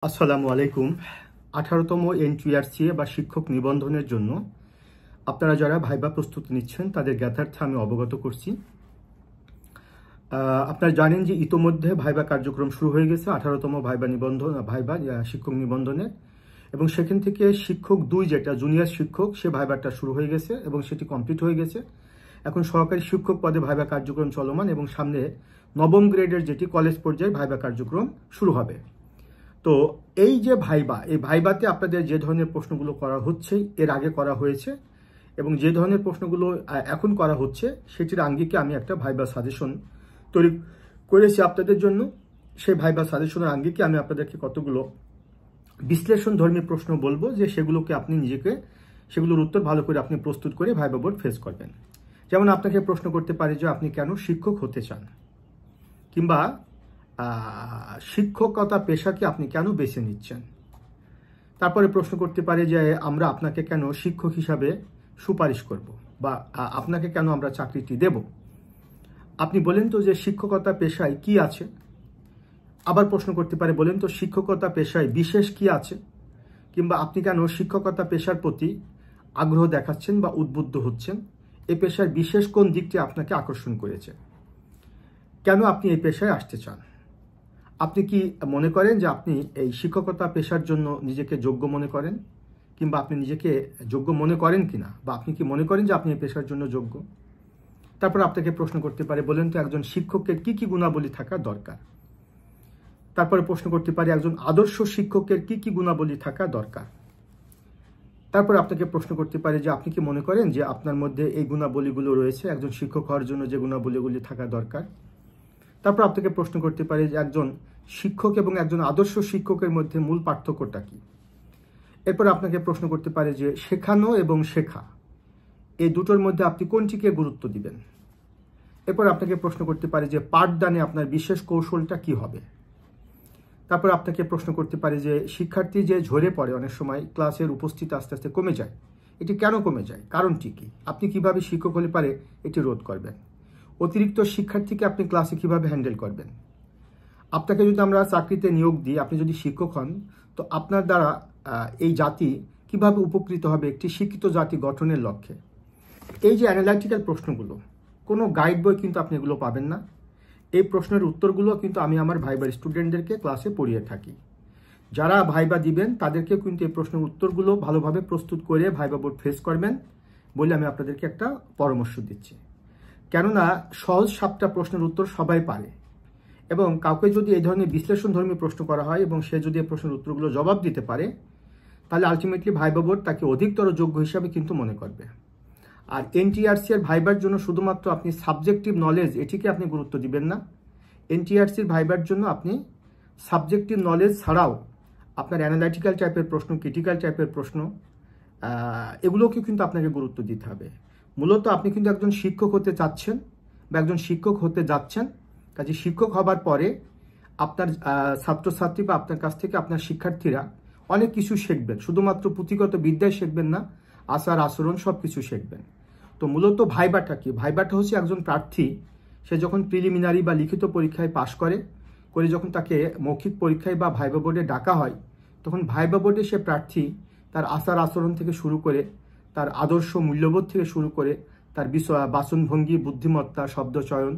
আসসালামু আলাইকুম। 18তম এনটিআরসি বা শিক্ষক নিবন্ধনের জন্য আপনারা যারা ভাইবা প্রস্তুতি নিচ্ছেন তাদের জ্ঞাতার্থে আমি অবগত করছি। আপনারা জানেন যে ইতোমধ্যে ভাইবা কার্যক্রম শুরু হয়ে গেছে 18তম ভাইবা শিক্ষক নিবন্ধনে, এবং সেখান থেকে শিক্ষক 2 যেটা জুনিয়র শিক্ষক সে ভাইবাটা শুরু হয়ে গেছে এবং সেটি কমপ্লিট হয়ে গেছে। এখন সহকারী শিক্ষক পদে ভাইবা কার্যক্রম চলমান এবং সামনে নবম গ্রেডের যেটি কলেজ পর্যায়ে ভাইবা কার্যক্রম শুরু হবে। তো এই যে এই ভাইবাতে আপনাদের যে ধরনের প্রশ্নগুলো করা হচ্ছে এর আগে করা হয়েছে এবং যে ধরনের প্রশ্নগুলো এখন করা হচ্ছে সেটির আঙ্গিকে আমি একটা ভাইবা সাজেশন তৈরি করেছি আপনাদের জন্য। সেই ভাইবা সাজেশনের আঙ্গিকে আমি আপনাদেরকে কতগুলো বিশ্লেষণ ধর্মী প্রশ্ন বলবো যে সেগুলোকে আপনি সেগুলোর উত্তর ভালো করে আপনি প্রস্তুত করে ভাইবা বোর্ড ফেস করবেন। যেমন আপনাকে প্রশ্ন করতে পারে যে আপনি কেন শিক্ষক হতে চান, কিংবা শিক্ষকতা পেশাকে আপনি কেন বেছে নিচ্ছেন। তারপরে প্রশ্ন করতে পারে যে আমরা আপনাকে কেন শিক্ষক হিসাবে সুপারিশ করব, বা আপনাকে কেন আমরা চাকরিটি দেব। আপনি বলেন তো যে শিক্ষকতা পেশায় কি আছে। আবার প্রশ্ন করতে পারে বলেন তো শিক্ষকতা পেশায় বিশেষ কি আছে, কিংবা আপনি কেন শিক্ষকতা পেশার প্রতি আগ্রহ দেখাচ্ছেন বা উদ্বুদ্ধ হচ্ছেন। এই পেশার বিশেষ কোন দিকটি আপনাকে আকর্ষণ করেছে, কেন আপনি এই পেশায় আসতে চান। আপনি কি মনে করেন যে আপনি এই শিক্ষকতা পেশার জন্য নিজেকে যোগ্য মনে করেন, কিংবা আপনি নিজেকে যোগ্য মনে করেন কিনা, বা আপনি কি মনে করেন যে আপনি এই পেশার জন্য যোগ্য। তারপর আপনাকে প্রশ্ন করতে পারে বলেন তো একজন শিক্ষকের কি কি গুণাবলী থাকা দরকার। তারপরে প্রশ্ন করতে পারে একজন আদর্শ শিক্ষকের কি কি গুণাবলী থাকা দরকার। তারপর আপনাকে প্রশ্ন করতে পারে যে আপনি কি মনে করেন যে আপনার মধ্যে এই গুণাবলীগুলো রয়েছে একজন শিক্ষক হওয়ার জন্য যে গুণাবলীগুলি থাকা দরকার। তারপর আপনাকে প্রশ্ন করতে পারে যে একজন শিক্ষক এবং একজন আদর্শ শিক্ষকের মধ্যে মূল পার্থক্যটা কি। এরপর আপনাকে প্রশ্ন করতে পারে যে শেখানো এবং শেখা এই দুটোর মধ্যে আপনি কোনটিকে গুরুত্ব দিবেন। এরপর আপনাকে প্রশ্ন করতে পারে যে পাঠদানে আপনার বিশেষ কৌশলটা কি হবে। তারপর আপনাকে প্রশ্ন করতে পারে যে শিক্ষার্থী যে ঝরে পড়ে অনেক সময়, ক্লাসের উপস্থিতি আস্তে আস্তে কমে যায়, এটি কেন কমে যায়, কারণটি কি, আপনি কিভাবে শিক্ষক হলে পারে এটি রোধ করবেন। অতিরিক্ত শিক্ষার্থীকে আপনি ক্লাসে কিভাবে হ্যান্ডেল করবেন। আপনাকে যদি আমরা চাকরিতে নিয়োগ দিই, আপনি যদি শিক্ষক হন, তো আপনার দ্বারা এই জাতি কিভাবে উপকৃত হবে একটি শিক্ষিত জাতি গঠনের লক্ষ্যে। এই যে অ্যানালাইটিক্যাল প্রশ্নগুলো, কোনো গাইড বই কিন্তু আপনি এগুলো পাবেন না। এই প্রশ্নের উত্তরগুলো কিন্তু আমি আমার ভাইবার স্টুডেন্টদেরকে ক্লাসে পড়িয়ে থাকি। যারা ভাইবা দিবেন তাদেরকেও কিন্তু এই প্রশ্নের উত্তরগুলো ভালোভাবে প্রস্তুত করে ভাইবা বোর্ড ফেস করবেন বলে আমি আপনাদেরকে একটা পরামর্শ দিচ্ছি। কেননা সহজ 7টা প্রশ্নের উত্তর সবাই পারে, এবং কাউকে যদি এই ধরনের বিশ্লেষণধর্মী প্রশ্ন করা হয় এবং সে যদি এই প্রশ্নের উত্তরগুলো জবাব দিতে পারে, তাহলে আলটিমেটলি ভাইবা বোর্ড তাকে অধিকতর যোগ্য হিসাবে কিন্তু মনে করবে। আর এনটিআরসি এর ভাইবার জন্য শুধুমাত্র আপনি সাবজেক্টিভ নলেজ এটিকে আপনি গুরুত্ব দিবেন না। এনটিআরসির ভাইবার জন্য আপনি সাবজেক্টিভ নলেজ ছাড়াও আপনার অ্যানালাইটিক্যাল টাইপের প্রশ্ন, ক্রিটিক্যাল টাইপের প্রশ্ন, এগুলোকে কিন্তু আপনাকে গুরুত্ব দিতে হবে। মূলত আপনি কিন্তু একজন শিক্ষক হতে চাচ্ছেন বা একজন শিক্ষক হতে যাচ্ছেন। কাজে শিক্ষক হবার পরে আপনার ছাত্রছাত্রী বা আপনার কাছ থেকে আপনার শিক্ষার্থীরা অনেক কিছু শিখবেন। শুধুমাত্র পুঁথিগত বিদ্যায় শিখবেন না, আচার আচরণ সব কিছু শিখবেন। তো মূলত ভাইবাটা কি, ভাইবাটা হচ্ছে একজন প্রার্থী সে যখন প্রিলিমিনারি বা লিখিত পরীক্ষায় পাশ করে যখন তাকে মৌখিক পরীক্ষায় বা ভাইবা বোর্ডে ডাকা হয়, তখন ভাইবা বোর্ডে সে প্রার্থী তার আচার আচরণ থেকে শুরু করে, তার আদর্শ মূল্যবোধ থেকে শুরু করে, তার বাচনভঙ্গি, বুদ্ধিমত্তা, শব্দচয়ন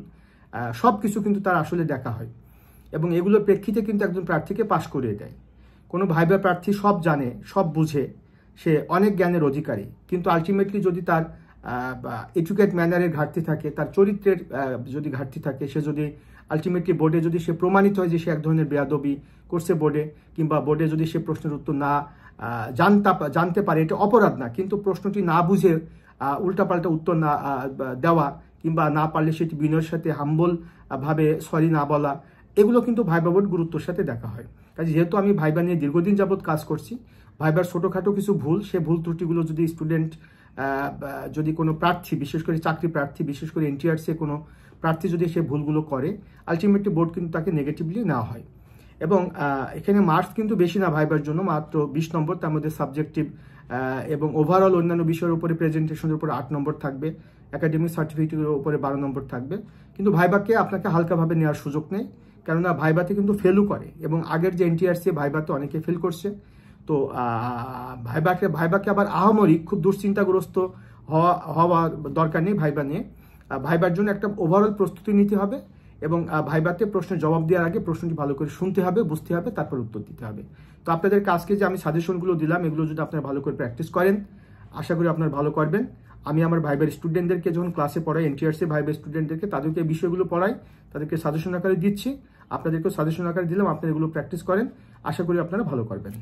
সব কিছু কিন্তু তার আসলে দেখা হয়, এবং এগুলোর প্রেক্ষিতে কিন্তু একজন প্রার্থীকে পাশ করিয়ে দেয়। কোনো ভাইবা প্রার্থী সব জানে, সব বুঝে, সে অনেক জ্ঞানের অধিকারী, কিন্তু আলটিমেটলি যদি তার এডুকেট ম্যানারের ঘাটতি থাকে, তার চরিত্রের যদি ঘাটতি থাকে, সে যদি আলটিমেটলি বোর্ডে যদি সে প্রমাণিত হয় যে সে এক ধরনের বেয়াদবি করছে বোর্ডে, কিংবা বোর্ডে যদি সে প্রশ্নের উত্তর না জানতে পারে, এটা অপরাধ না, কিন্তু প্রশ্নটি না বুঝে উল্টাপাল্টা উত্তর না দেওয়া, কিংবা না পারলে সেটি বিনয়ের সাথে হাম্বল ভাবে সরি না বলা, এগুলো কিন্তু ভাইবা বোর্ড গুরুত্বের সাথে দেখা হয়। কাজে যেহেতু আমি ভাইবা নিয়ে দীর্ঘদিন যাবৎ কাজ করছি, ভাইবার ছোটোখাটো কিছু ভুল, সে ভুল ত্রুটিগুলো যদি স্টুডেন্ট যদি কোনো প্রার্থী, বিশেষ করে চাকরি প্রার্থী, বিশেষ করে এনটিআরসি কোনো প্রার্থী যদি সে ভুলগুলো করে, আলটিমেটলি বোর্ড কিন্তু তাকে নেগেটিভলি নেওয়া হয়। এবং এখানে মার্কস কিন্তু বেশি না ভাইবার জন্য, মাত্র 20 নম্বর, তার মধ্যে সাবজেক্টিভ এবং ওভারঅল অন্যান্য বিষয়ের উপরে, প্রেজেন্টেশনের উপরে 8 নম্বর থাকবে, একাডেমিক সার্টিফিকেটের উপরে 12 নম্বর থাকবে। কিন্তু ভাইবাকে আপনাকে হালকাভাবে নেওয়ার সুযোগ নেই, কেননা ভাইভাতে কিন্তু ফেলও করে, এবং আগের যে এনটিআরসি ভাইভাতে অনেকে ফেল করছে। তো ভাইভাকে আবার আহামরি খুব দুশ্চিন্তাগ্রস্ত হওয়া দরকার নেই ভাইভা নিয়ে। ভাইবার জন্য একটা ওভারঅল প্রস্তুতি নিতে হবে, এবং ভাইভাতে প্রশ্নের জবাব দেওয়ার আগে প্রশ্নটি ভালো করে শুনতে হবে, বুঝতে হবে, তারপর উত্তর দিতে হবে। তো আপনাদের কাজকে যে আমি সাজেশনগুলো দিলাম, এগুলো যদি আপনারা ভালো করে প্র্যাকটিস করেন, আশা করি আপনারা ভালো করবেন। আমি আমার ভাইবার স্টুডেন্টদেরকে যখন ক্লাসে পড়াই, এনটিআরসি ভাইবার স্টুডেন্টদেরকে, তাদেরকে এই বিষয়গুলো পড়াই, তাদেরকে সাজেশন আকারে দিচ্ছি, আপনাদেরকেও সাজেশন আকারে দিলাম। আপনারা এগুলো প্র্যাকটিস করেন, আশা করি আপনারা ভালো করবেন।